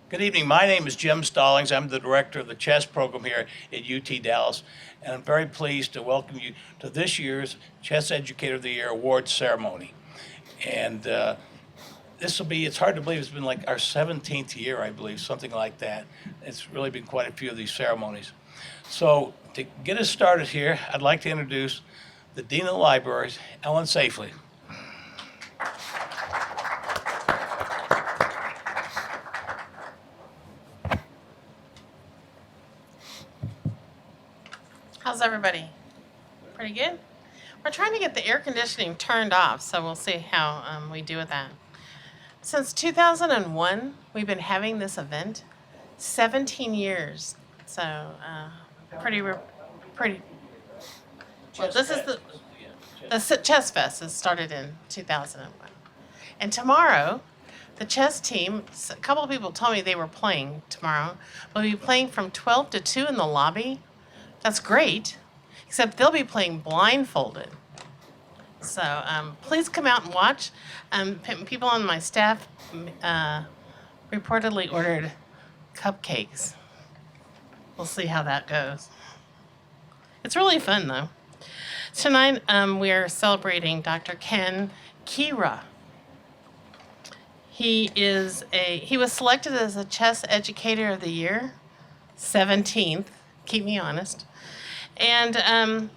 Good evening. My name is Jim Stallings. I'm the director of the chess program here at UT Dallas, and I'm very pleased to welcome you to this year's Chess Educator of the Year Awards ceremony. And this will be, it's hard to believe, it's been like our 17th year, I believe, something like that. It's really been quite a few of these ceremonies. So to get us started here, I'd like to introduce the Dean of the Libraries, Ellen Safely. How's everybody? Pretty good? We're trying to get the air conditioning turned off, so we'll see how we do with that. Since 2001, we've been having this event, 17 years. So pretty. Well, this is the Chess Fest. It started in 2001, and tomorrow, the chess team. A couple of people told me they were playing tomorrow. We'll be playing from 12 to 2 in the lobby. That's great, except they'll be playing blindfolded. So please come out and watch. People on my staff reportedly ordered cupcakes. We'll see how that goes. It's really fun, though. Tonight we are celebrating Dr. Ken Kiewra. He was selected as a Chess Educator of the Year, 17th. Keep me honest. And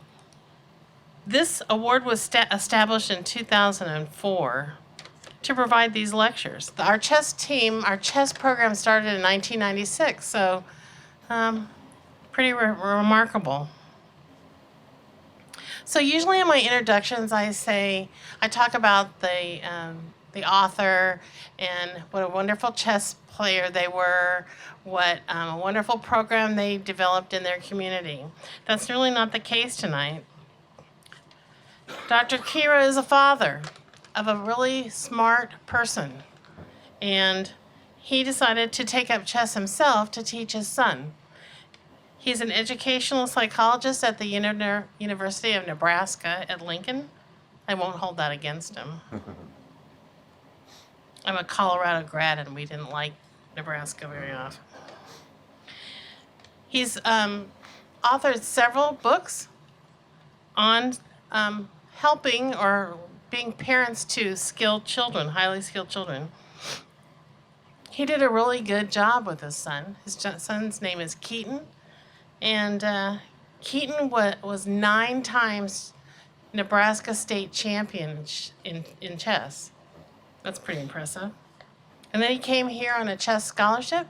this award was established in 2004 to provide these lectures. Our chess program started in 1996, so pretty remarkable. So usually in my introductions, I talk about the author and what a wonderful chess player they were, what a wonderful program they developed in their community. That's really not the case tonight. Dr. Kiewra is a father of a really smart person, and he decided to take up chess himself to teach his son. He's an educational psychologist at the University of Nebraska at Lincoln. I won't hold that against him. I'm a Colorado grad, and we didn't like Nebraska very often. He's authored several books on helping or being parents to skilled children, highly skilled children. He did a really good job with his son. His son's name is Keaton, and Keaton was 9 times Nebraska state champion in chess. That's pretty impressive. And then he came here on a chess scholarship,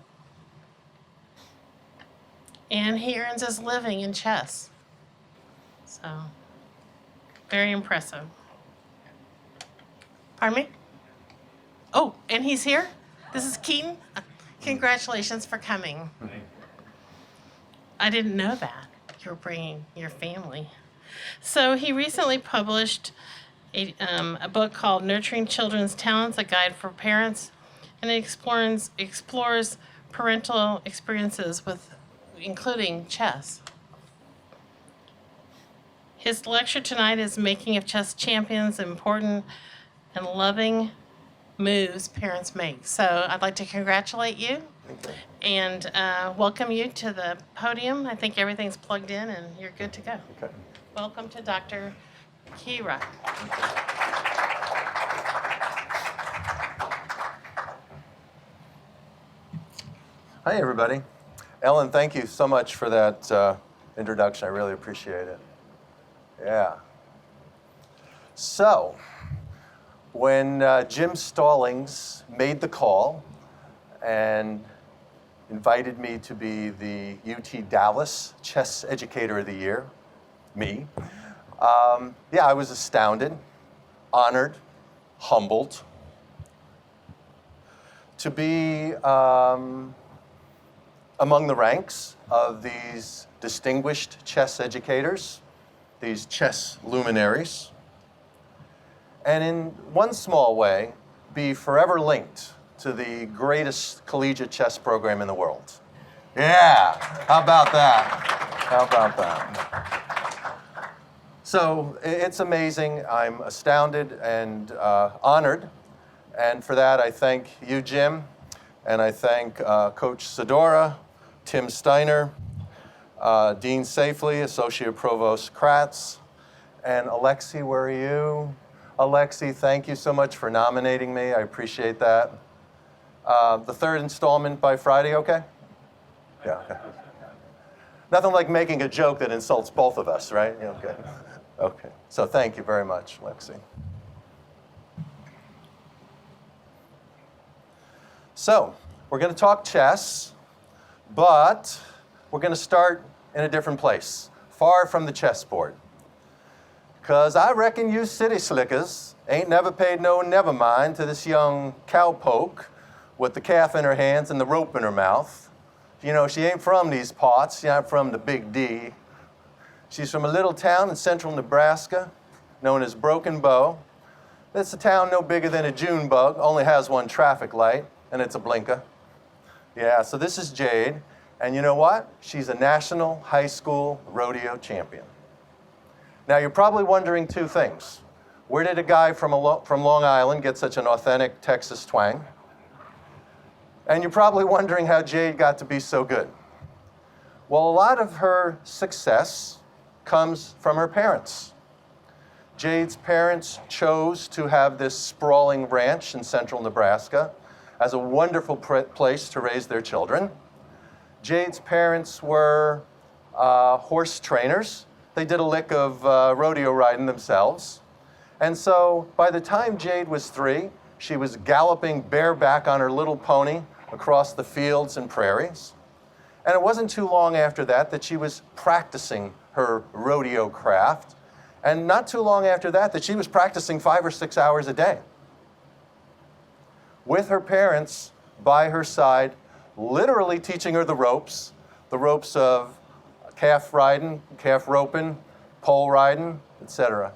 and he earns his living in chess. So, very impressive. Pardon me? Oh, and he's here? This is Keaton? Congratulations for coming. I didn't know that. You were bringing your family. So he recently published a book called Nurturing Children's Talents, a Guide for Parents, and it explores parental experiences including chess. His lecture tonight is Making of Chess Champions, Important and Loving Moves Parents Make. So I'd like to congratulate you and welcome you to the podium. I think everything's plugged in and you're good to go. Okay. Welcome to Dr. Kiewra. Hi, everybody. Ellen, thank you so much for that introduction. I really appreciate it. Yeah. So, when Jim Stallings made the call and invited me to be the UT Dallas Chess Educator of the Year, me, I was astounded, honored, humbled to be among the ranks of these distinguished chess educators, these chess luminaries, and in one small way, be forever linked to the greatest collegiate chess program in the world. Yeah, how about that? How about that? So it's amazing. I'm astounded and honored. And for that, I thank you, Jim, And I thank Coach Sidora, Tim Steiner, Dean Safely, Associate Provost Kratz, and Alexi, where are you? Alexi, thank you so much for nominating me. I appreciate that. The third installment by Friday, okay? Yeah, okay. Nothing like making a joke that insults both of us, right? Yeah, okay. Okay. So thank you very much, Lexi. So we're going to talk chess, but we're going to start in a different place, far from the chessboard. Because I reckon you city slickers ain't never paid no never mind to this young cowpoke with the calf in her hands and the rope in her mouth. You know, she ain't from these parts. She ain't from the Big D. She's from a little town in central Nebraska known as Broken Bow. It's a town no bigger than a June bug, only has one traffic light, and it's a blinker. Yeah, so this is Jade, and you know what? She's a national high school rodeo champion. Now, you're probably wondering two things. Where did a guy from Long Island get such an authentic Texas twang? And you're probably wondering how Jade got to be so good. Well, a lot of her success comes from her parents. Jade's parents chose to have this sprawling ranch in central Nebraska as a wonderful place to raise their children. Jade's parents were horse trainers. They did a lick of rodeo riding themselves. And so by the time Jade was 3, she was galloping bareback on her little pony across the fields and prairies. And it wasn't too long after that she was practicing her rodeo craft. And not too long after that she was practicing 5 or 6 hours a day. With her parents by her side, literally teaching her the ropes of calf riding, calf roping, pole riding, etc.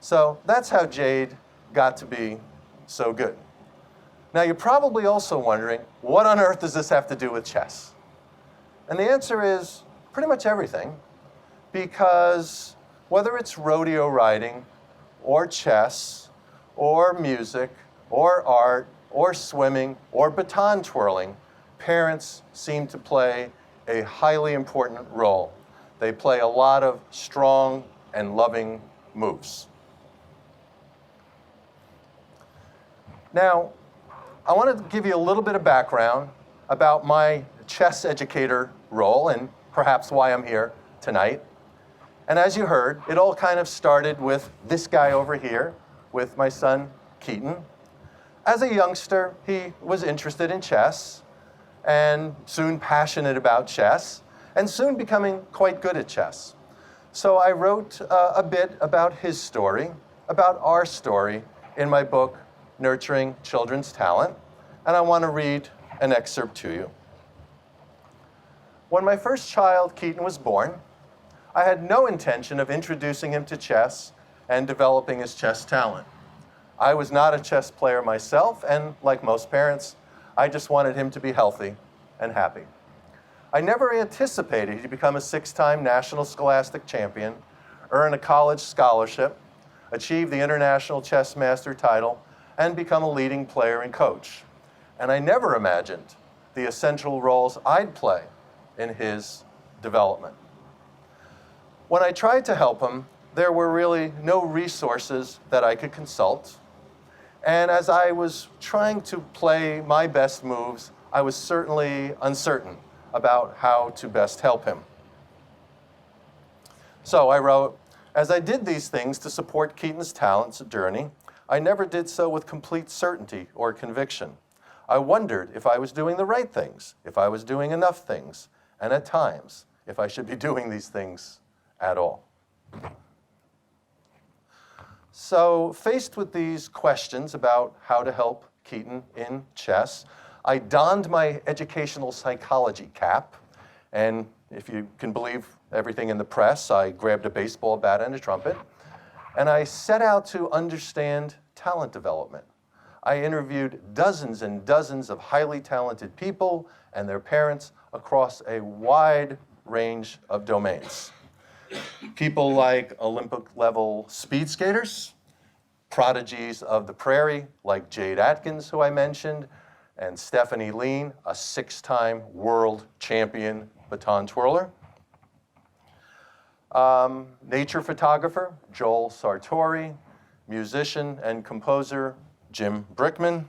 So that's how Jade got to be so good. Now you're probably also wondering, what on earth does this have to do with chess? And the answer is pretty much everything, because whether it's rodeo riding, or chess, or music, or art, or swimming, or baton twirling, parents seem to play a highly important role. They play a lot of strong and loving moves. Now, I want to give you a little bit of background about my chess educator role and perhaps why I'm here tonight. And as you heard, it all kind of started with this guy over here, with my son, Keaton. As a youngster, he was interested in chess, and soon passionate about chess, and soon becoming quite good at chess. So I wrote a bit about his story, about our story, in my book, Nurturing Children's Talent, and I want to read an excerpt to you. When my first child, Keaton, was born, I had no intention of introducing him to chess and developing his chess talent. I was not a chess player myself, and like most parents, I just wanted him to be healthy and happy. I never anticipated he'd become a 6-time national scholastic champion, earn a college scholarship, achieve the International Chess Master title, and become a leading player and coach. And I never imagined the essential roles I'd play in his development. When I tried to help him, there were really no resources that I could consult. And as I was trying to play my best moves, I was certainly uncertain about how to best help him. So I wrote, as I did these things to support Keaton's talents journey, I never did so with complete certainty or conviction. I wondered if I was doing the right things, if I was doing enough things, and at times, if I should be doing these things at all. So faced with these questions about how to help Keaton in chess, I donned my educational psychology cap, and if you can believe everything in the press, I grabbed a baseball bat and a trumpet, and I set out to understand talent development. I interviewed dozens and dozens of highly talented people and their parents across a wide range of domains. People like Olympic-level speed skaters, prodigies of the prairie like Jade Atkins, who I mentioned, and Stephanie Lean, a 6-time world champion baton twirler. Nature photographer, Joel Sartori. Musician and composer, Jim Brickman.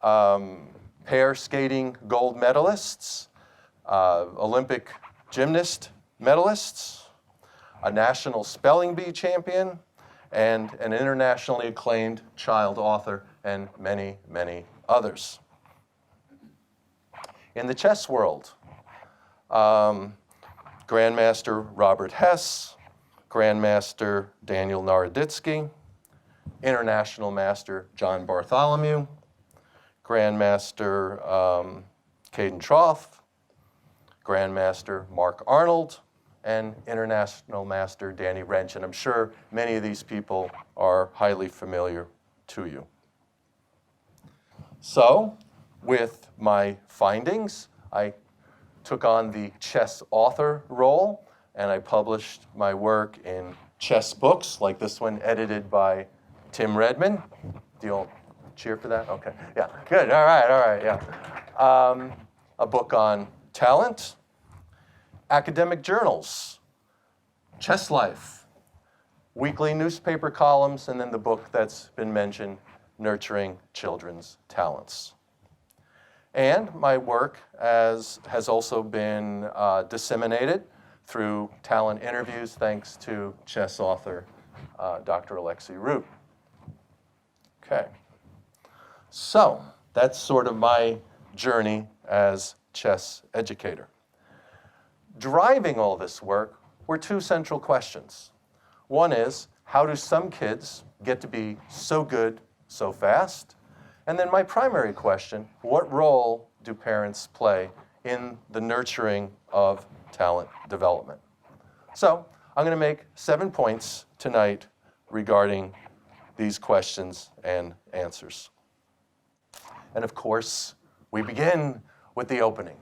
Pair skating gold medalists, Olympic gymnast medalists, a national spelling bee champion, and an internationally acclaimed child author, and many, many others. In the chess world, Grandmaster Robert Hess, Grandmaster Daniel Naroditsky, International Master John Bartholomew, Grandmaster Caden Troth, Grandmaster Mark Arnold, and International Master Danny Wrench. And I'm sure many of these people are highly familiar to you. So, with my findings, I took on the chess author role, and I published my work in chess books, like this one edited by Tim Redman. Do you all cheer for that? Okay, yeah, good, all right, yeah. A book on talent, academic journals, Chess Life, weekly newspaper columns, and then the book that's been mentioned, Nurturing Children's Talents. And my work has also been disseminated through talent interviews, thanks to chess author Dr. Alexei Root. Okay, so that's sort of my journey as chess educator. Driving all this work were two central questions. One is, how do some kids get to be so good so fast? And then my primary question, what role do parents play in the nurturing of talent development? So I'm going to make 7 points tonight regarding these questions and answers. And of course, we begin with the opening,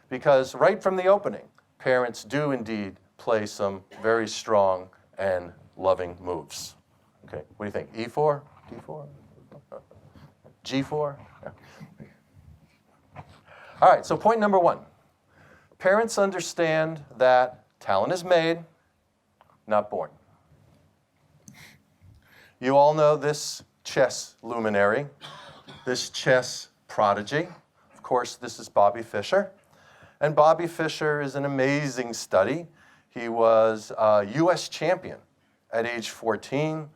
because right from the opening, parents do indeed play some very strong and loving moves. Okay, what do you think? E4? D4? G4? Yeah. All right, so point number 1. Parents understand that talent is made, not born. You all know this chess luminary, this chess prodigy. Of course, this is Bobby Fischer. And Bobby Fischer is an amazing study. He was a US champion at age 14.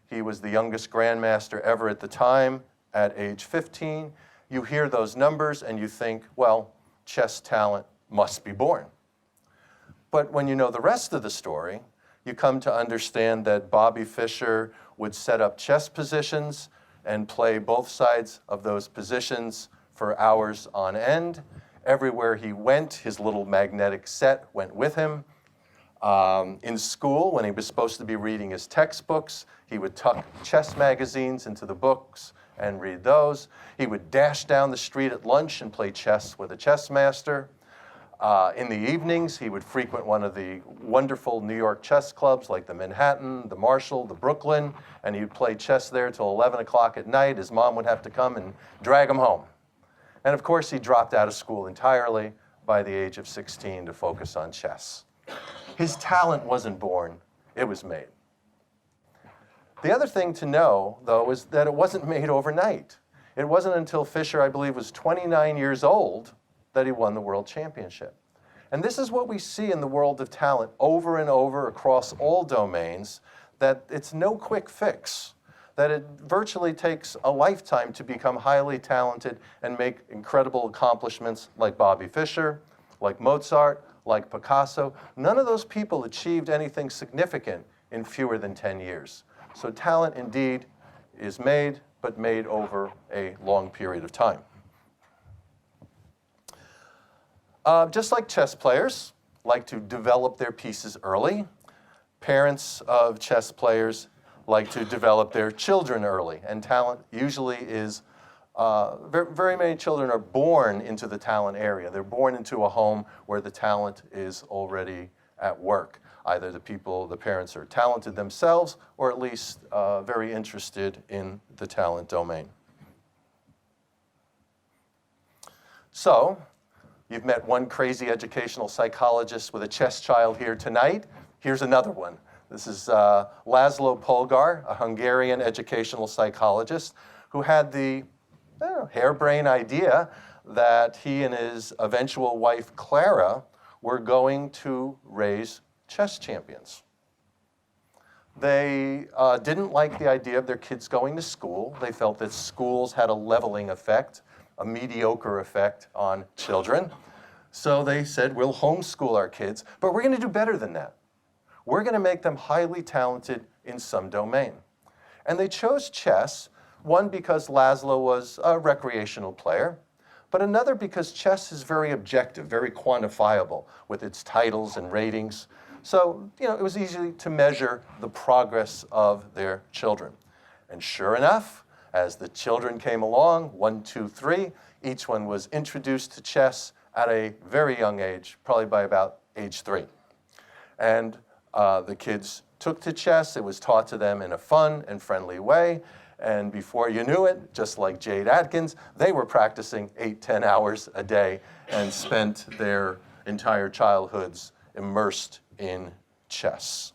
He was the youngest grandmaster ever at the time at age 15. You hear those numbers and you think, well, chess talent must be born. But when you know the rest of the story, you come to understand that Bobby Fischer would set up chess positions and play both sides of those positions for hours on end. Everywhere he went, his little magnetic set went with him. In school, when he was supposed to be reading his textbooks, he would tuck chess magazines into the books and read those. He would dash down the street at lunch and play chess with a chess master. In the evenings, he would frequent one of the wonderful New York chess clubs like the Manhattan, the Marshall, the Brooklyn, and he'd play chess there till 11 o'clock at night. His mom would have to come and drag him home. And of course, he dropped out of school entirely by the age of 16 to focus on chess. His talent wasn't born, it was made. The other thing to know, though, is that it wasn't made overnight. It wasn't until Fischer, I believe, was 29 years old that he won the world championship. And this is what we see in the world of talent over and over across all domains, that it's no quick fix, that it virtually takes a lifetime to become highly talented and make incredible accomplishments like Bobby Fischer, like Mozart, like Picasso. None of those people achieved anything significant in fewer than 10 years. So talent indeed is made, but made over a long period of time. Just like chess players like to develop their pieces early, parents of chess players like to develop their children early. And talent usually is, very many children are born into the talent area. They're born into a home where the talent is already at work. Either the parents are talented themselves, or at least very interested in the talent domain. So, you've met one crazy educational psychologist with a chess child here tonight. Here's another one. This is Laszlo Polgar, a Hungarian educational psychologist who had the harebrained idea that he and his eventual wife, Clara, were going to raise chess champions. They didn't like the idea of their kids going to school. They felt that schools had a leveling effect, a mediocre effect on children. So they said, we'll homeschool our kids, but we're going to do better than that. We're going to make them highly talented in some domain. And they chose chess, one because Laszlo was a recreational player, but another because chess is very objective, very quantifiable with its titles and ratings. So, it was easy to measure the progress of their children. And sure enough, as the children came along, 1, 2, 3, each one was introduced to chess at a very young age, probably by about age 3. And the kids took to chess. It was taught to them in a fun and friendly way. And before you knew it, just like Jade Atkins, they were practicing 8, 10 hours a day and spent their entire childhoods immersed in chess.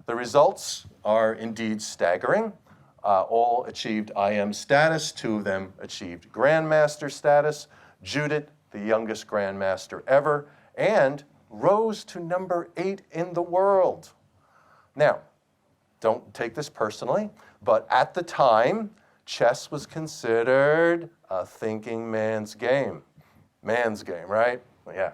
The results are indeed staggering. All achieved IM status. 2 of them achieved grandmaster status. Judith, the youngest grandmaster ever, and rose to number 8 in the world. Now, don't take this personally, but at the time, chess was considered a thinking man's game. Man's game, right? Yeah.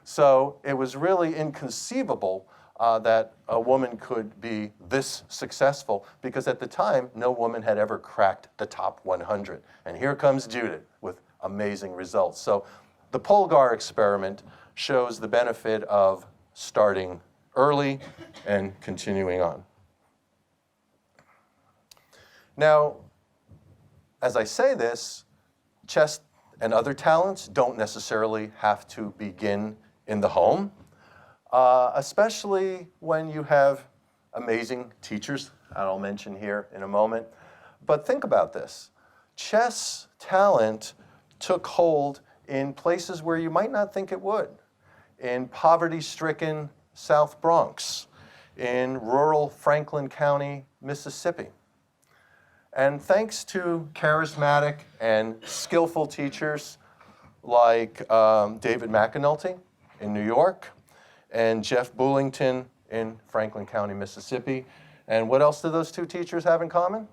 So it was really inconceivable that a woman could be this successful, because at the time, no woman had ever cracked the top 100. And here comes Judith with amazing results. So the Polgar experiment shows the benefit of starting early and continuing on. Now, as I say this, chess and other talents don't necessarily have to begin in the home, especially when you have amazing teachers, I'll mention here in a moment. But think about this. Chess talent took hold in places where you might not think it would. In poverty-stricken South Bronx, in rural Franklin County, Mississippi. And thanks to charismatic and skillful teachers like David McAnulty in New York and Jeff Boolington in Franklin County, Mississippi. And what else do those 2 teachers have in common?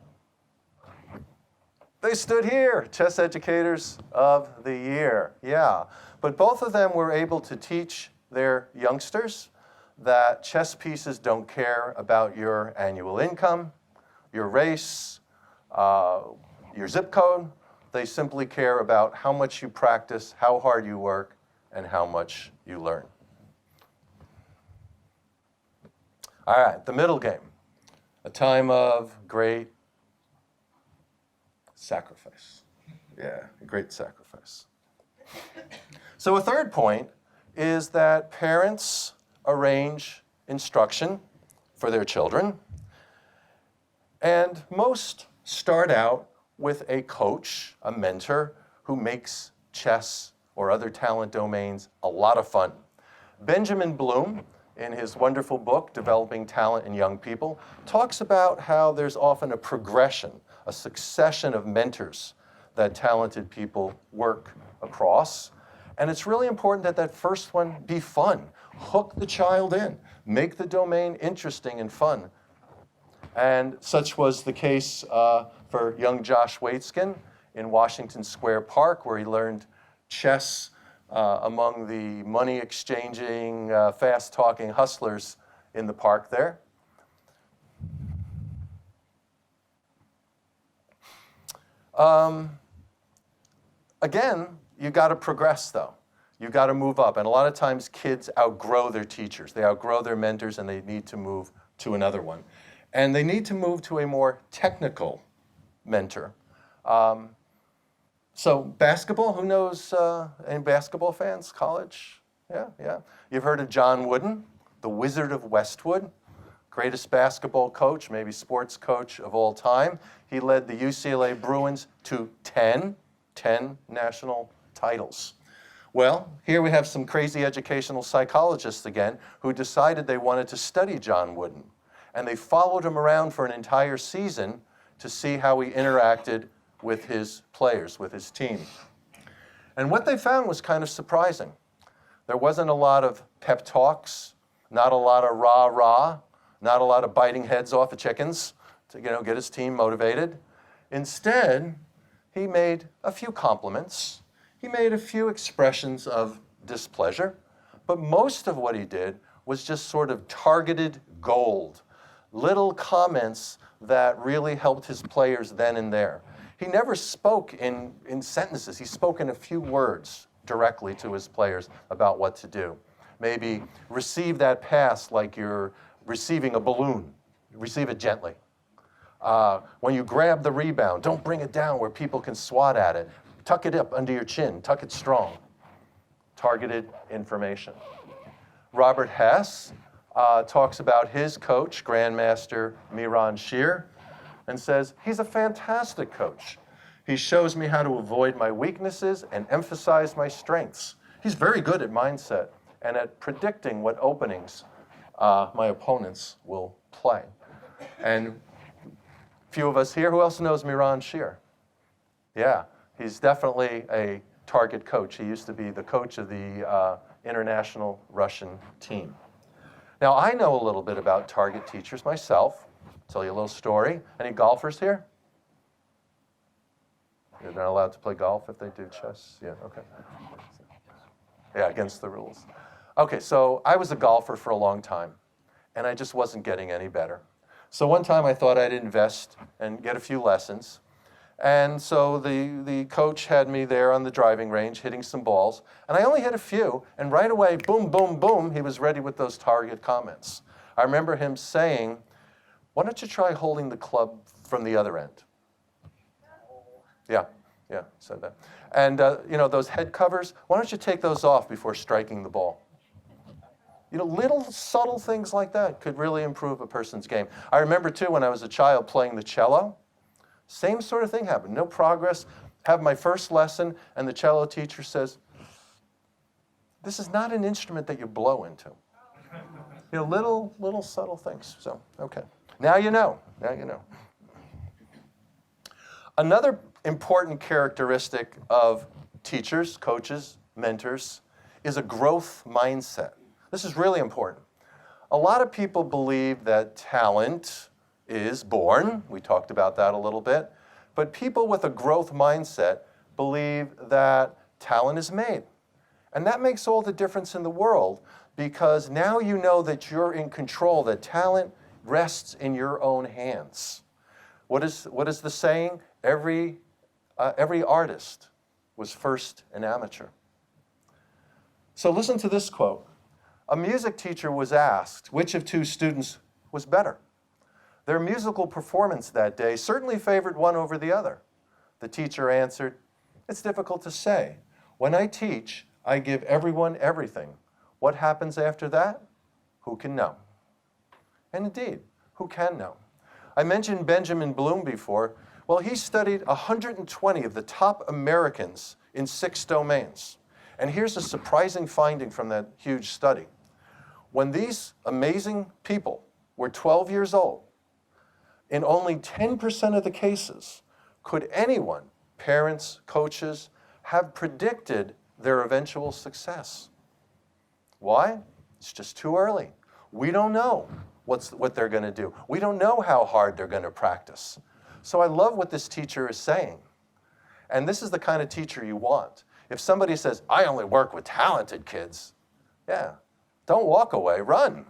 They stood here, Chess Educators of the Year. Yeah, but both of them were able to teach their youngsters that chess pieces don't care about your annual income, your race, your zip code. They simply care about how much you practice, how hard you work, and how much you learn. All right, the middle game, a time of great sacrifice. Yeah, a great sacrifice. So a third point is that parents arrange instruction for their children, and most start out with a coach, a mentor, who makes chess or other talent domains a lot of fun. Benjamin Bloom, in his wonderful book, Developing Talent in Young People, talks about how there's often a progression, a succession of mentors that talented people work across. And it's really important that that first one be fun. Hook the child in. Make the domain interesting and fun. And such was the case for young Josh Waitzkin in Washington Square Park, where he learned chess among the money-exchanging, fast-talking hustlers in the park there. Again, you got to progress, though. You got to move up. And a lot of times kids outgrow their teachers. They outgrow their mentors, and they need to move to another one. And they need to move to a more technical mentor. So basketball, who knows any basketball fans? College? Yeah. You've heard of John Wooden, the Wizard of Westwood, greatest basketball coach, maybe sports coach of all time. He led the UCLA Bruins to 10 national titles. Well, here we have some crazy educational psychologists again who decided they wanted to study John Wooden. And they followed him around for an entire season to see how he interacted with his players, with his team. And what they found was kind of surprising. There wasn't a lot of pep talks, not a lot of rah-rah, not a lot of biting heads off of chickens to get his team motivated. Instead, he made a few compliments. He made a few expressions of displeasure. But most of what he did was just sort of targeted gold, little comments that really helped his players then and there. He never spoke in sentences. He spoke in a few words directly to his players about what to do. Maybe receive that pass like you're receiving a balloon. Receive it gently. When you grab the rebound, don't bring it down where people can swat at it. Tuck it up under your chin. Tuck it strong. Targeted information. Robert Hess talks about his coach, Grandmaster Miran Shir, and says, he's a fantastic coach. He shows me how to avoid my weaknesses and emphasize my strengths. He's very good at mindset and at predicting what openings my opponents will play. And few of us here, who else knows Miran Shir? Yeah, he's definitely a target coach. He used to be the coach of the international Russian team. Now, I know a little bit about target teachers myself. I'll tell you a little story. Any golfers here? You're not allowed to play golf if they do chess? Yeah, okay. Yeah, against the rules. Okay, so I was a golfer for a long time, and I just wasn't getting any better. So one time I thought I'd invest and get a few lessons. And so the coach had me there on the driving range hitting some balls. And I only hit a few. And right away, boom, boom, boom, he was ready with those target comments. I remember him saying, why don't you try holding the club from the other end? Yeah, said that. And those head covers, why don't you take those off before striking the ball? Little subtle things like that could really improve a person's game. I remember, too, when I was a child playing the cello, same sort of thing happened. No progress. Have my first lesson, and the cello teacher says, this is not an instrument that you blow into. Little subtle things. So, okay. Now you know. Another important characteristic of teachers, coaches, mentors, is a growth mindset. This is really important. A lot of people believe that talent is born. We talked about that a little bit. But people with a growth mindset believe that talent is made. And that makes all the difference in the world, because now you know that you're in control, that talent rests in your own hands. What is the saying? Every artist was first an amateur. So listen to this quote. A music teacher was asked which of two students was better. Their musical performance that day certainly favored one over the other. The teacher answered, it's difficult to say. When I teach, I give everyone everything. What happens after that? Who can know? And indeed, who can know? I mentioned Benjamin Bloom before. Well, he studied 120 of the top Americans in 6 domains. And here's a surprising finding from that huge study. When these amazing people were 12 years old, in only 10% of the cases could anyone, parents, coaches, have predicted their eventual success. Why? It's just too early. We don't know what they're going to do. We don't know how hard they're going to practice. So I love what this teacher is saying. And this is the kind of teacher you want. If somebody says, I only work with talented kids, yeah, don't walk away, run.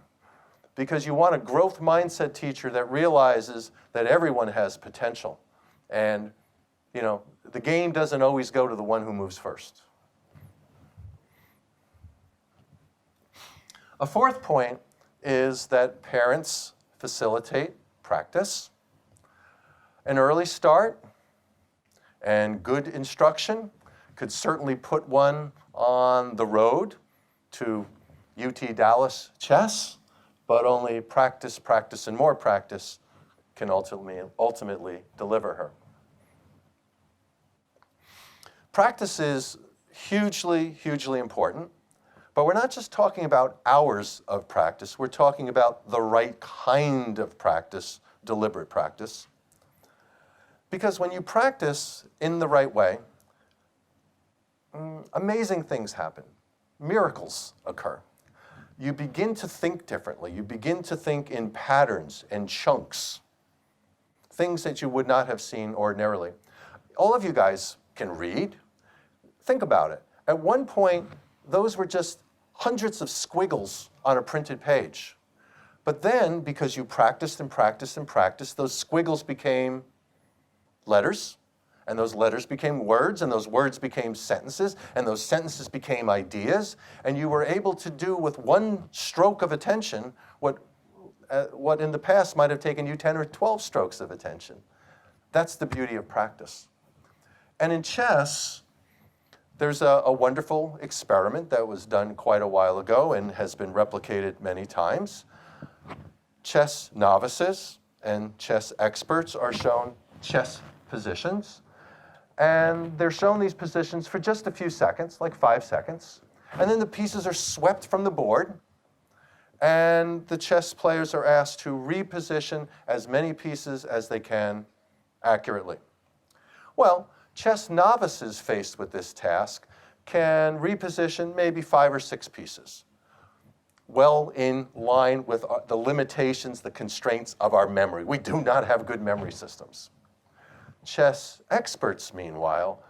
Because you want a growth mindset teacher that realizes that everyone has potential. And, the game doesn't always go to the one who moves first. A fourth point is that parents facilitate practice. An early start and good instruction could certainly put one on the road to UT Dallas chess, but only practice, practice, and more practice can ultimately deliver her. Practice is hugely, hugely important. But we're not just talking about hours of practice, we're talking about the right kind of practice, deliberate practice. Because when you practice in the right way, amazing things happen. Miracles occur. You begin to think differently. You begin to think in patterns and chunks, things that you would not have seen ordinarily. All of you guys can read. Think about it. At one point, those were just hundreds of squiggles on a printed page. But then, because you practiced and practiced and practiced, those squiggles became letters, and those letters became words, and those words became sentences, and those sentences became ideas, and you were able to do with one stroke of attention what in the past might have taken you 10 or 12 strokes of attention. That's the beauty of practice. And in chess, there's a wonderful experiment that was done quite a while ago and has been replicated many times. Chess novices and chess experts are shown chess positions. And they're shown these positions for just a few seconds, like 5 seconds. And then the pieces are swept from the board. And the chess players are asked to reposition as many pieces as they can accurately. Well, chess novices faced with this task can reposition maybe 5 or 6 pieces, well in line with the limitations, the constraints of our memory. We do not have good memory systems. Chess experts, meanwhile,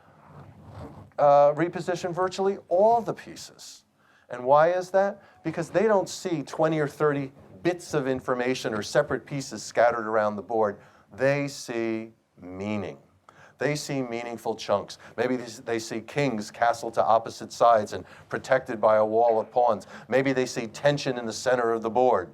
reposition virtually all the pieces. And why is that? Because they don't see 20 or 30 bits of information or separate pieces scattered around the board. They see meaning. They see meaningful chunks. Maybe they see kings castled to opposite sides and protected by a wall of pawns. Maybe they see tension in the center of the board.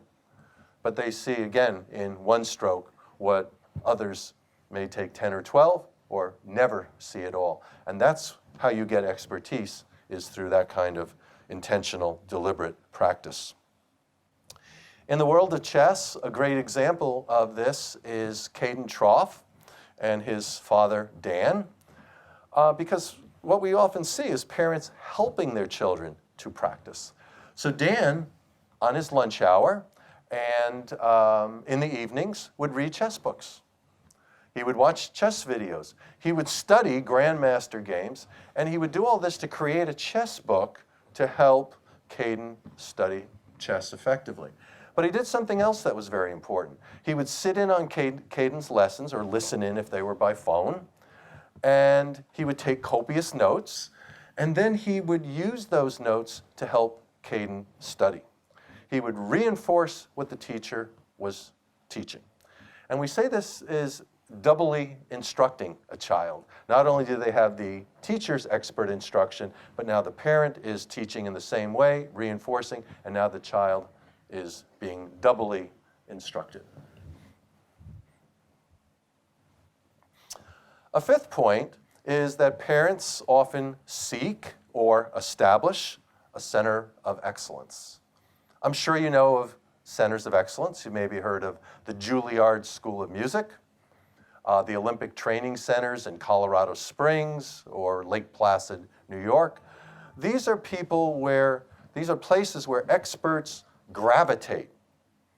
But they see, again, in one stroke, what others may take 10 or 12 or never see at all. And that's how you get expertise, is through that kind of intentional, deliberate practice. In the world of chess, a great example of this is Caden Trough and his father, Dan, because what we often see is parents helping their children to practice. So Dan, on his lunch hour and in the evenings, would read chess books. He would watch chess videos. He would study grandmaster games, and he would do all this to create a chess book to help Caden study chess effectively. But he did something else that was very important. He would sit in on Caden's lessons, or listen in if they were by phone, and he would take copious notes, and then he would use those notes to help Caden study. He would reinforce what the teacher was teaching. And we say this is doubly instructing a child. Not only do they have the teacher's expert instruction, but now the parent is teaching in the same way, reinforcing, and now the child is being doubly instructed. A fifth point is that parents often seek or establish a center of excellence. I'm sure you know of centers of excellence. You maybe heard of the Juilliard School of Music, the Olympic Training Centers in Colorado Springs or Lake Placid, New York. These are places where experts gravitate.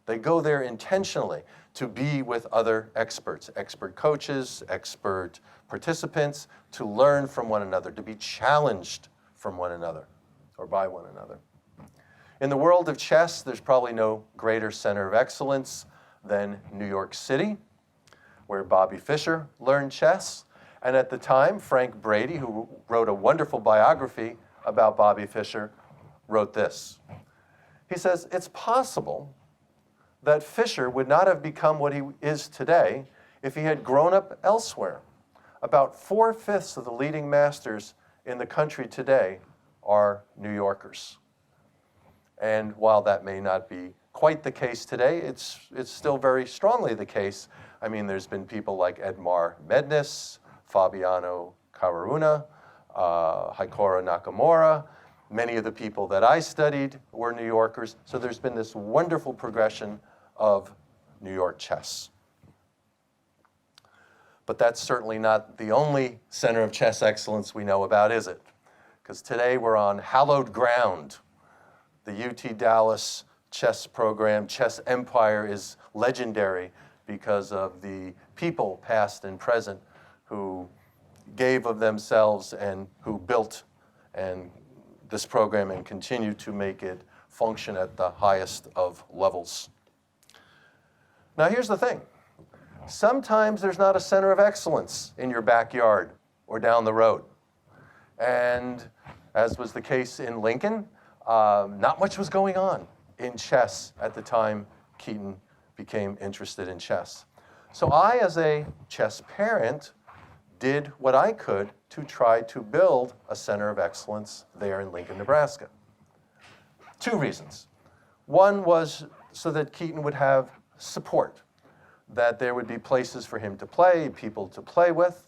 They go there intentionally to be with other experts, expert coaches, expert participants, to learn from one another, to be challenged from one another or by one another. In the world of chess, there's probably no greater center of excellence than New York City, where Bobby Fischer learned chess. And at the time, Frank Brady, who wrote a wonderful biography about Bobby Fischer, wrote this. He says, it's possible that Fischer would not have become what he is today if he had grown up elsewhere. About 4/5 of the leading masters in the country today are New Yorkers. And while that may not be quite the case today, it's still very strongly the case. I mean, there's been people like Edmar Mednis, Fabiano Caruana, Hikaru Nakamura. Many of the people that I studied were New Yorkers. So there's been this wonderful progression of New York chess. But that's certainly not the only center of chess excellence we know about, is it? because today we're on hallowed ground. The UT Dallas chess program, chess empire, is legendary because of the people, past and present, who gave of themselves and who built and this program and continue to make it function at the highest of levels. Now here's the thing. Sometimes there's not a center of excellence in your backyard or down the road. And as was the case in Lincoln, not much was going on in chess at the time Keaton became interested in chess. So I, as a chess parent, did what I could to try to build a center of excellence there in Lincoln, Nebraska. 2 reasons. One was so that Keaton would have support, that there would be places for him to play, people to play with.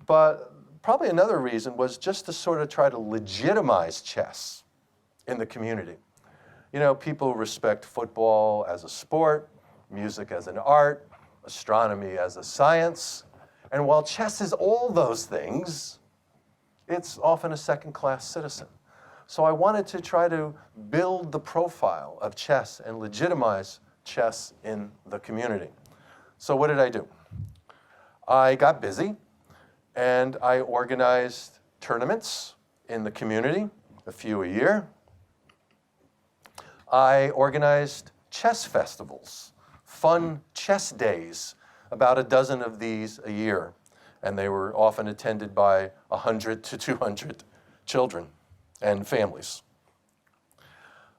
But probably another reason was just to sort of try to legitimize chess in the community. You know, people respect football as a sport, music as an art, astronomy as a science. And while chess is all those things, it's often a second-class citizen. So I wanted to try to build the profile of chess and legitimize chess in the community. So what did I do? I got busy and I organized tournaments in the community, a few a year. I organized chess festivals, fun chess days, about a dozen of these a year. And they were often attended by 100 to 200 children and families.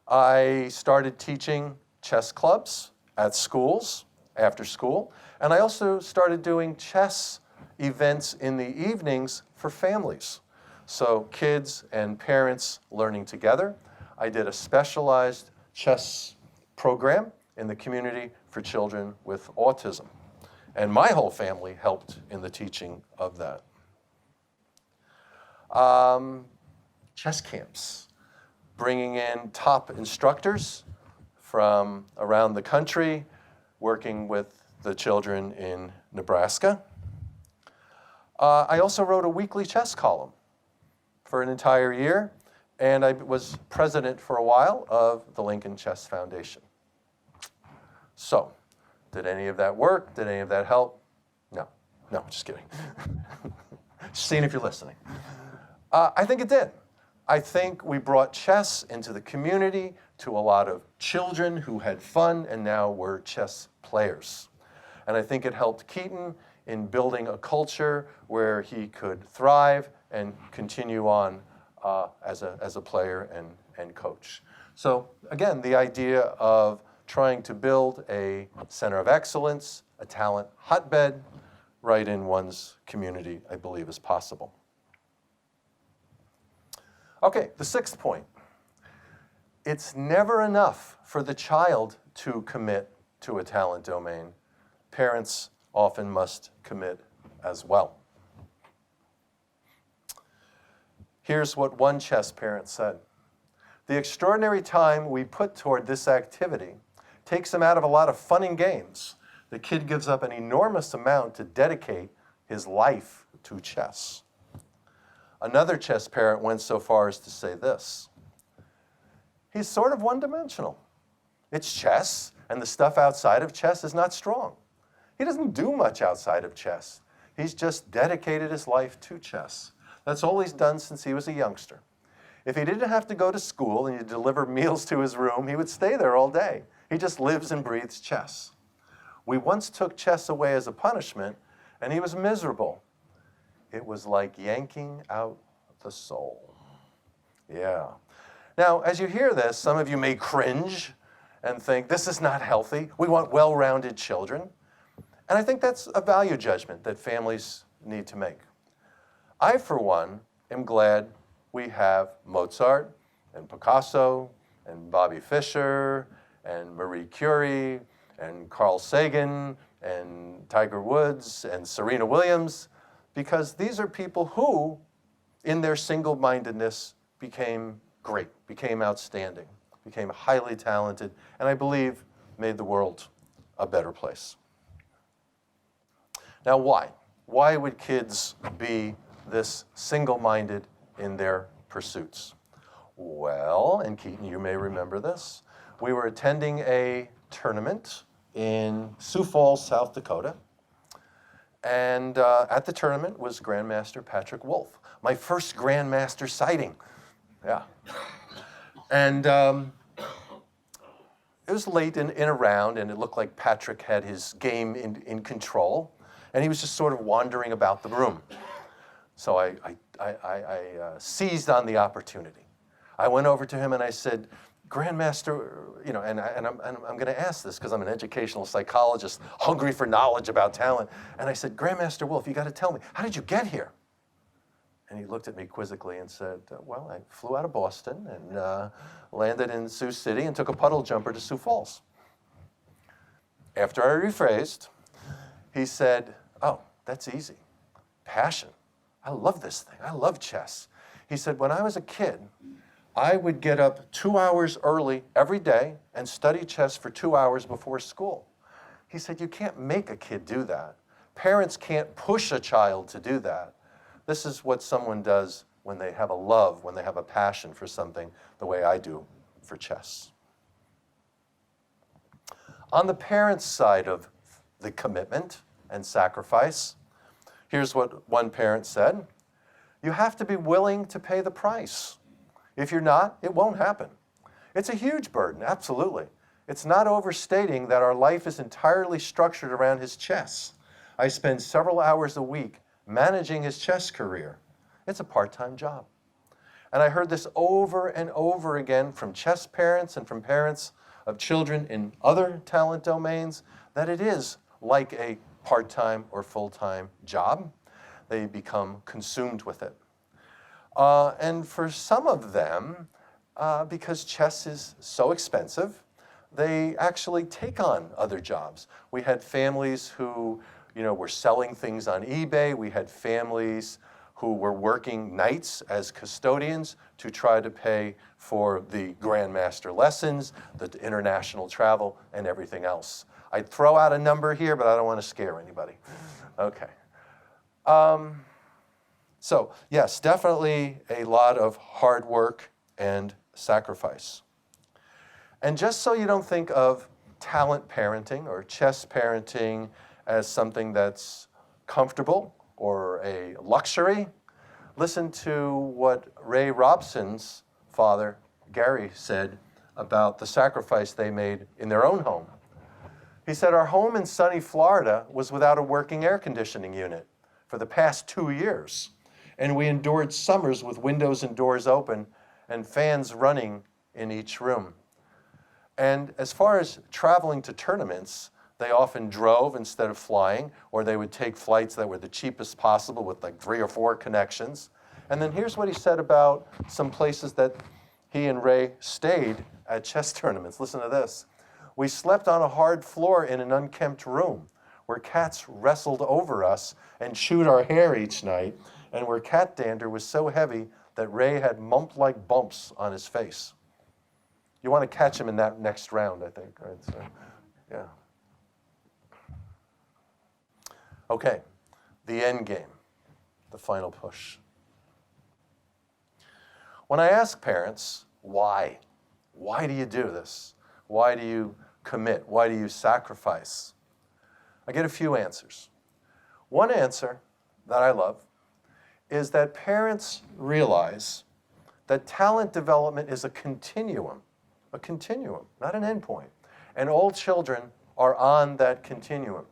I started teaching chess clubs at schools, after school, and I also started doing chess events in the evenings for families. So kids and parents learning together. I did a specialized chess program in the community for children with autism. And my whole family helped in the teaching of that. Chess camps, bringing in top instructors from around the country, working with the children in Nebraska. I also wrote a weekly chess column for an entire year, and I was president for a while of the Lincoln Chess Foundation. So, did any of that work? Did any of that help? No, just kidding. Just seeing if you're listening. I think it did. I think we brought chess into the community to a lot of children who had fun and now were chess players. And I think it helped Keaton in building a culture where he could thrive and continue on as a player and coach. So again, the idea of trying to build a center of excellence, a talent hotbed, right in one's community, I believe is possible. Okay, the 6th point. It's never enough for the child to commit to a talent domain. Parents often must commit as well. Here's what one chess parent said. The extraordinary time we put toward this activity takes him out of a lot of fun and games. The kid gives up an enormous amount to dedicate his life to chess. Another chess parent went so far as to say this. He's sort of one-dimensional. It's chess, and the stuff outside of chess is not strong. He doesn't do much outside of chess. He's just dedicated his life to chess. That's all he's done since he was a youngster. If he didn't have to go to school and you deliver meals to his room, he would stay there all day. He just lives and breathes chess. We once took chess away as a punishment, and he was miserable. It was like yanking out the soul. Yeah. Now, as you hear this, some of you may cringe and think, this is not healthy. We want well-rounded children. And I think that's a value judgment that families need to make. I, for one, am glad we have Mozart and Picasso and Bobby Fischer and Marie Curie and Carl Sagan and Tiger Woods and Serena Williams, because these are people who, in their single-mindedness, became great, became outstanding, became highly talented, and I believe made the world a better place. Now, why? Why would kids be this single-minded in their pursuits. Well, and Keaton, you may remember this, we were attending a tournament in Sioux Falls, South Dakota. And at the tournament was Grandmaster Patrick Wolf, my first Grandmaster sighting. Yeah. And it was late in a round, and it looked like Patrick had his game in control, and he was just sort of wandering about the room. So I seized on the opportunity. I went over to him and I said, Grandmaster, you know, and I'm going to ask this because I'm an educational psychologist, hungry for knowledge about talent. And I said, Grandmaster Wolf, you got to tell me, how did you get here? And he looked at me quizzically and said, well, I flew out of Boston and landed in Sioux City and took a puddle jumper to Sioux Falls. After I rephrased, he said, oh, that's easy. Passion. I love this thing. I love chess. He said, when I was a kid, I would get up 2 hours early every day and study chess for 2 hours before school. He said, you can't make a kid do that. Parents can't push a child to do that. This is what someone does when they have a love, when they have a passion for something, the way I do for chess. On the parents' side of the commitment and sacrifice, here's what one parent said. You have to be willing to pay the price. If you're not, it won't happen. It's a huge burden, absolutely. It's not overstating that our life is entirely structured around his chess. I spend several hours a week managing his chess career. It's a part-time job. And I heard this over and over again from chess parents and from parents of children in other talent domains, that it is like a part-time or full-time job. They become consumed with it. And for some of them, because chess is so expensive, they actually take on other jobs. We had families who, were selling things on eBay. We had families who were working nights as custodians to try to pay for the grandmaster lessons, the international travel, and everything else. I'd throw out a number here, but I don't want to scare anybody. Okay. So yes, definitely a lot of hard work and sacrifice. And just so you don't think of talent parenting or chess parenting as something that's comfortable or a luxury, listen to what Ray Robson's father, Gary, said about the sacrifice they made in their own home. He said, our home in sunny Florida was without a working air conditioning unit for the past 2 years. And we endured summers with windows and doors open and fans running in each room. And as far as traveling to tournaments, they often drove instead of flying, or they would take flights that were the cheapest possible with like 3 or 4 connections. And then here's what he said about some places that he and Ray stayed at chess tournaments. Listen to this. We slept on a hard floor in an unkempt room where cats wrestled over us and chewed our hair each night, and where cat dander was so heavy that Ray had mump-like bumps on his face. You want to catch him in that next round, I think. Right? So, yeah. Okay, the end game, the final push. When I ask parents, why? Why do you do this? Why do you commit? Why do you sacrifice? I get a few answers. One answer that I love is that parents realize that talent development is a continuum, not an endpoint. And all children are on that continuum.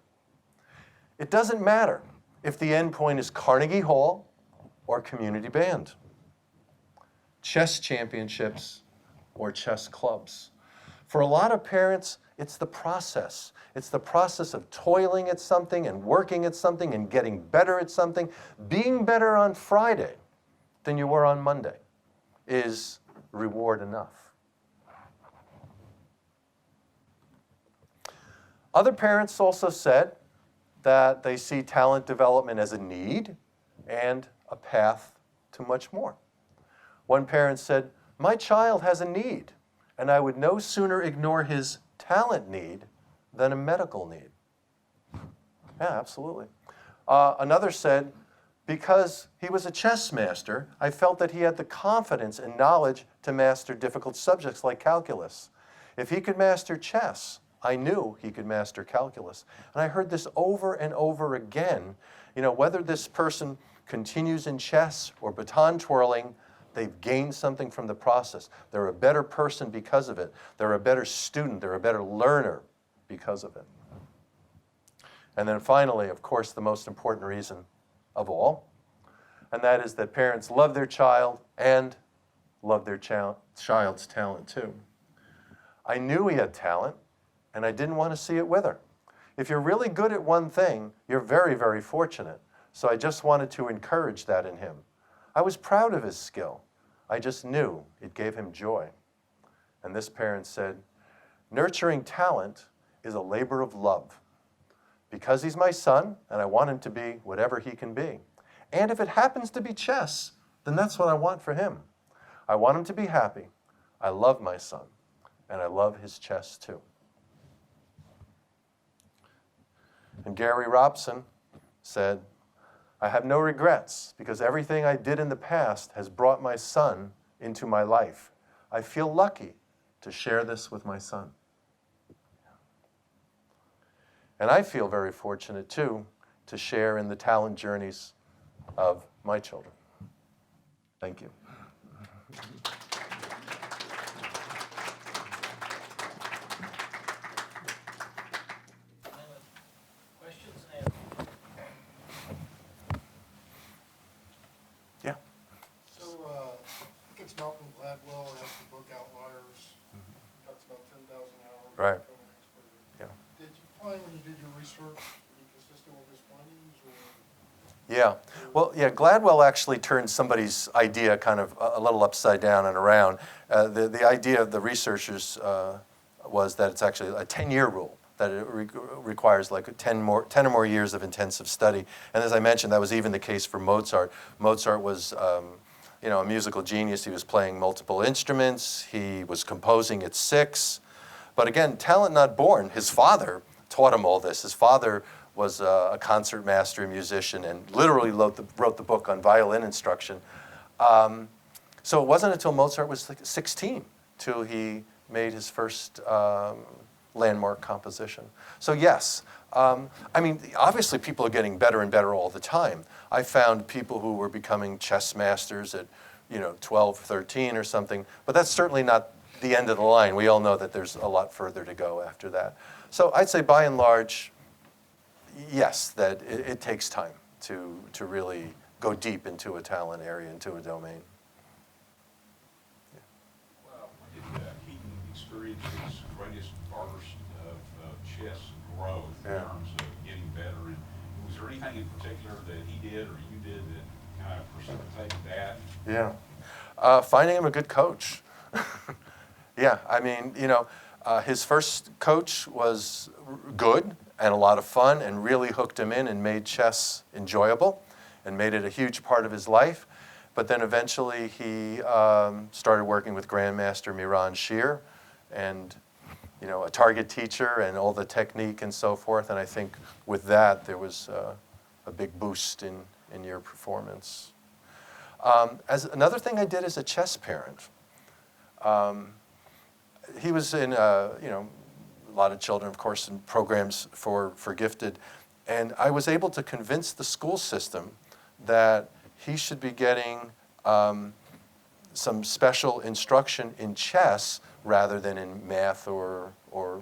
It doesn't matter if the endpoint is Carnegie Hall or community band, chess championships or chess clubs. For a lot of parents, it's the process. It's the process of toiling at something and working at something and getting better at something. Being better on Friday than you were on Monday is reward enough. Other parents also said that they see talent development as a need and a path to much more. One parent said, my child has a need, and I would no sooner ignore his talent need than a medical need. Yeah, absolutely. Another said, Because he was a chess master, I felt that he had the confidence and knowledge to master difficult subjects like calculus. If he could master chess, I knew he could master calculus. And I heard this over and over again. You know, whether this person continues in chess or baton twirling, they've gained something from the process. They're a better person because of it. They're a better student. They're a better learner because of it. And then finally, of course, the most important reason of all, and that is that parents love their child and love their child's talent too. I knew he had talent, and I didn't want to see it wither. If you're really good at one thing, you're very, very fortunate. So I just wanted to encourage that in him. I was proud of his skill. I just knew it gave him joy. And this parent said, nurturing talent is a labor of love. Because he's my son, and I want him to be whatever he can be. And if it happens to be chess, then that's what I want for him. I want him to be happy. I love my son, and I love his chess too. And Gary Robson said, I have no regrets because everything I did in the past has brought my son into my life. I feel lucky to share this with my son. And I feel very fortunate, too, to share in the talent journeys of my children. Thank you. Questions and answers. Yeah. So, I think it's Malcolm Gladwell has the book Outliers. Talks about 10,000 hours. Right. Yeah. Did you find when you did your research, were you consistent with his findings? Or? Yeah. Well, yeah, Gladwell actually turned somebody's idea kind of a little upside down and around. The idea of the researchers was that it's actually a 10-year rule, that it requires like 10 or more years of intensive study. And as I mentioned, that was even the case for Mozart. Mozart was you know, a musical genius. He was playing multiple instruments. He was composing at 6. But again, talent not born. His father taught him all this. His father was a concert master, a musician, and literally wrote the book on violin instruction. So it wasn't until Mozart was like 16 till he made his first landmark composition. So yes, I mean, obviously people are getting better and better all the time. I found people who were becoming chess masters at, you know, 12, 13 or something, but that's certainly not the end of the line. We all know that there's a lot further to go after that. So I'd say by and large, yes, that it takes time to really go deep into a talent area, into a domain. Well, when did Keaton experience his greatest burst of chess growth in Yeah. terms of getting better? And was there anything in particular that he did or you did that kind of precipitated that? Yeah. Finding him a good coach. Yeah, I mean, you know, his first coach was good and a lot of fun and really hooked him in and made chess enjoyable and made it a huge part of his life. But then eventually he started working with Grandmaster Miran Shir and, you know, a target teacher and all the technique and so forth. And I think with that, there was a big boost in your performance. As another thing I did as a chess parent, he was in, you know, a lot of children, of course, in programs for gifted. And I was able to convince the school system that he should be getting some special instruction in chess rather than in math or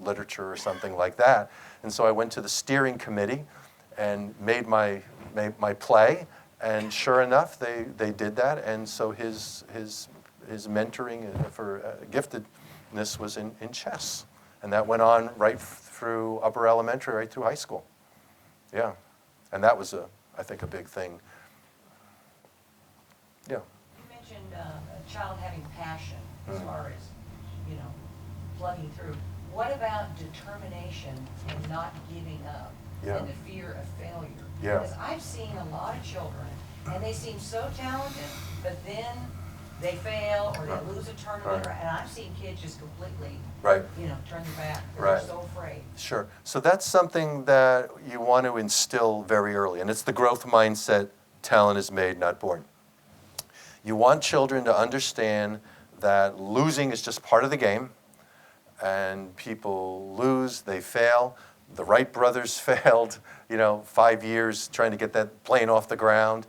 literature or something like that. And so I went to the steering committee and made my play. And sure enough, they did that. And so his mentoring for giftedness was in chess. And that went on right through upper elementary, right through high school. Yeah. And that was, I think, a big thing. Yeah. You mentioned a child having passion as far as, you know, plugging through. What about determination and not giving up Yeah. and the fear of failure? Yeah. Because I've seen a lot of children, and they seem so talented, but then they fail or they lose a tournament, Right. and I've seen kids just completely, Right. you know, turn their back. Right. They're so afraid. Sure. So that's something that you want to instill very early. And it's the growth mindset talent is made, not born. You want children to understand that losing is just part of the game, and people lose, they fail. The Wright brothers failed, 5 years trying to get that plane off the ground.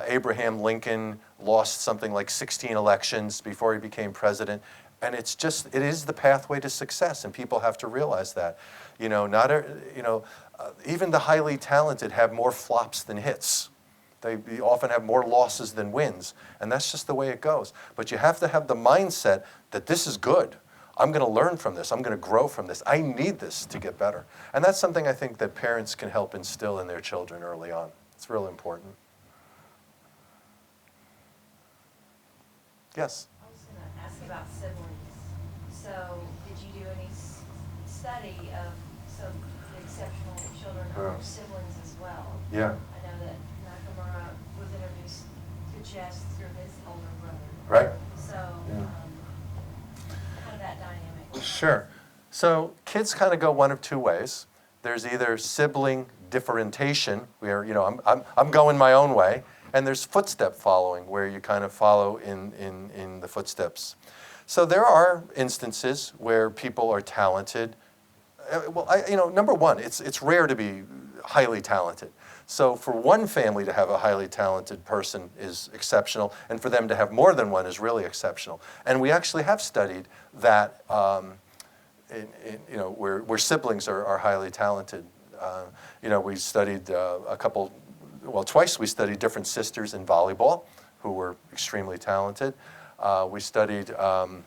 Abraham Lincoln lost something like 16 elections before he became president. And it is the pathway to success, and people have to realize that. Even the highly talented have more flops than hits. They often have more losses than wins, and that's just the way it goes. But you have to have the mindset that this is good. I'm going to learn from this. I'm going to grow from this. I need this to get better. And that's something I think that parents can help instill in their children early on. It's really important. Yes? I was going to ask about siblings. So, did you do any study of some exceptional children or Yeah. siblings as well? Yeah. I know that Nakamura was introduced to chess through his older brother. Right. So, Yeah. how did that dynamic? Sure. So kids kind of go one of two ways. There's either sibling differentiation, where I'm going my own way, and there's footstep following, where you kind of follow in the footsteps. So there are instances where people are talented. Number one, it's rare to be highly talented. So for one family to have a highly talented person is exceptional, and for them to have more than one is really exceptional. And we actually have studied that where siblings are highly talented. We studied twice we studied different sisters in volleyball who were extremely talented. We studied a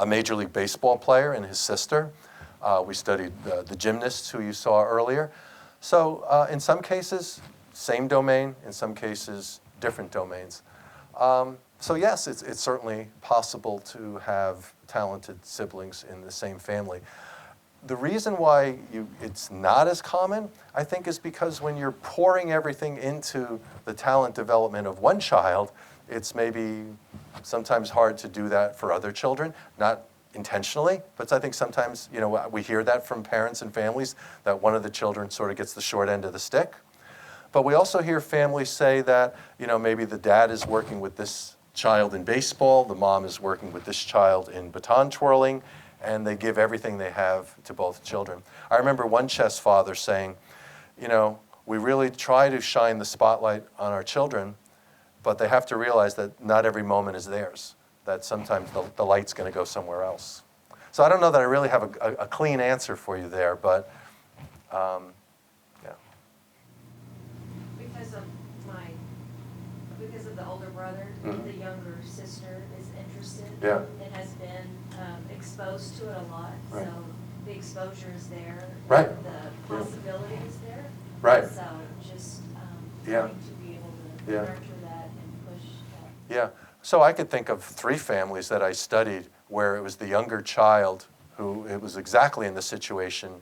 Major League Baseball player and his sister. We studied the gymnasts who you saw earlier. So in some cases, same domain. In some cases, different domains. So yes, it's certainly possible to have talented siblings in the same family. The reason why it's not as common, I think, is because when you're pouring everything into the talent development of one child, it's maybe sometimes hard to do that for other children, not intentionally, but I think sometimes, we hear that from parents and families, that one of the children sort of gets the short end of the stick. But we also hear families say that, maybe the dad is working with this child in baseball, the mom is working with this child in baton twirling, and they give everything they have to both children. I remember one chess father saying, we really try to shine the spotlight on our children, but they have to realize that not every moment is theirs, that sometimes the light's going to go somewhere else. So I don't know that I really have a clean answer for you there, but yeah. Because of the older brother, Mhm. the younger sister is interested. Yeah. And has been exposed to it a lot. Right. So the exposure is there. Right. The possibility is there. Right. So just Yeah. trying to be able to Yeah. nurture that and push that. Yeah, so I could think of 3 families that I studied where it was the younger child who, it was exactly in the situation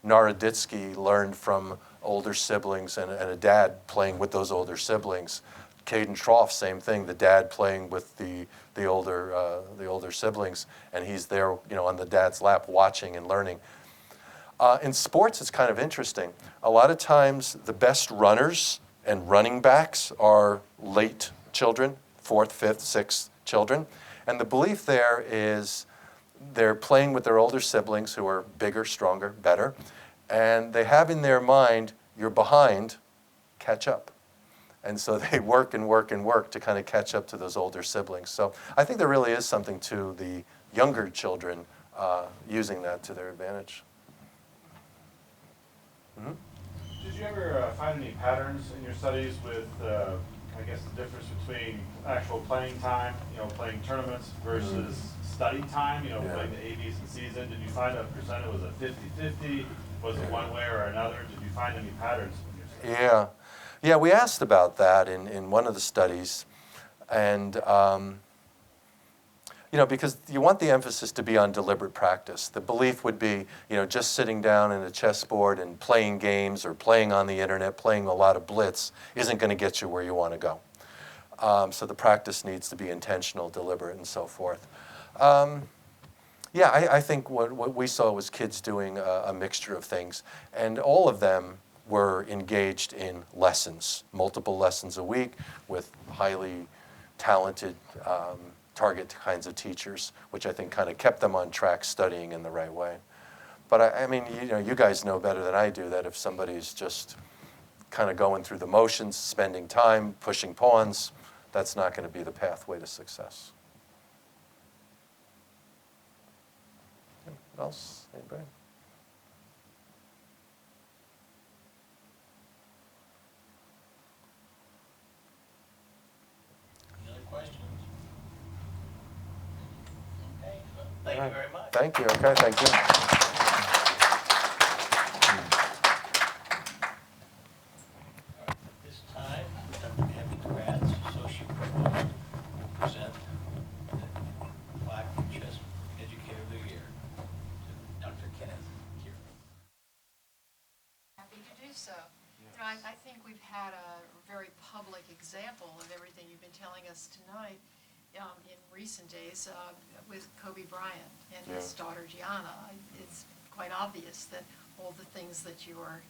Naroditsky learned from older siblings and a dad playing with those older siblings. Caden Trough, same thing, the dad playing with the older siblings, and he's there, on the dad's lap watching and learning. In sports, it's kind of interesting. A lot of times, the best runners and running backs are late children, 4th, 5th, 6th children. And the belief there is they're playing with their older siblings who are bigger, stronger, better. And they have in their mind, you're behind, catch up. And so they work and work and work to kind of catch up to those older siblings. So I think there really is something to the younger children using that to their advantage. Mm-hmm. Did you ever find any patterns in your studies with, the difference between actual playing time, playing tournaments versus study time, Yeah. playing the A, Bs and Cs in? Did you find a percentage, was it 50-50? Was it one way or another? Did you find any patterns in your studies? Yeah, we asked about that in one of the studies. And, because you want the emphasis to be on deliberate practice. The belief would be, just sitting down at a chessboard and playing games or playing on the internet, playing a lot of blitz isn't going to get you where you want to go. So the practice needs to be intentional, deliberate, and so forth. I think what we saw was kids doing a mixture of things. And all of them were engaged in lessons, multiple lessons a week with highly talented target kinds of teachers, which I think kind of kept them on track studying in the right way. But I mean, you guys know better than I do that if somebody's just kind of going through the motions, spending time, pushing pawns, that's not going to be the pathway to success. What else? Anybody? Any other questions? Okay, well, thank you very much. Thank you. Okay, thank you. At this time, Dr. Kenneth Kratz, Associate Provost, will present the plaque for Chess Educator of the Year to Dr. Kenneth Kiewra. Happy to do so. You know, I think we've had a very public example of everything you've been telling us tonight in recent days with Kobe Bryant and his daughter Gianna. It's quite obvious that all the things that you are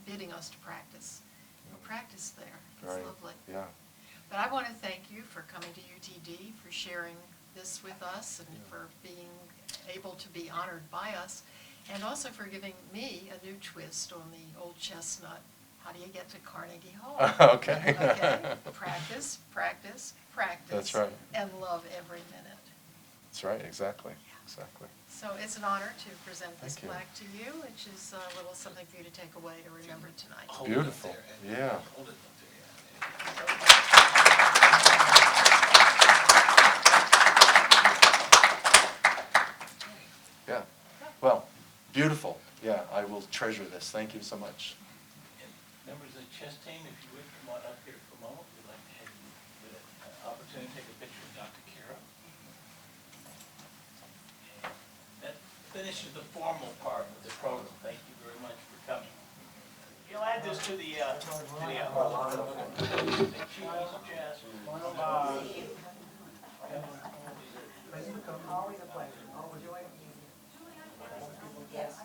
bidding us to practice, we'll practice there. It's Right. lovely. Yeah. But I want to thank you for coming to UTD, for sharing this with us, and for being able to be honored by us, and also for giving me a new twist on the old chestnut. How do you get to Carnegie Hall? Okay. Okay, practice, practice, practice. That's right. And love every minute. That's right, exactly. Exactly. So it's an honor to present this Thank you. plaque to you, which is a little something for you to take away to remember tonight. Hold it up Beautiful. there, Ed. Yeah. Hold it up there, yeah. Yeah. Well, beautiful. Yeah, I will treasure this. Thank you so much. And members of the chess team, if you would come on up here for a moment, we'd like to have you with an opportunity to take a picture of Dr. Kiewra. And that finishes the formal part of the program. Thank you very much for coming. You'll add this to the chess. Always a pleasure. Always enjoy it. Yes.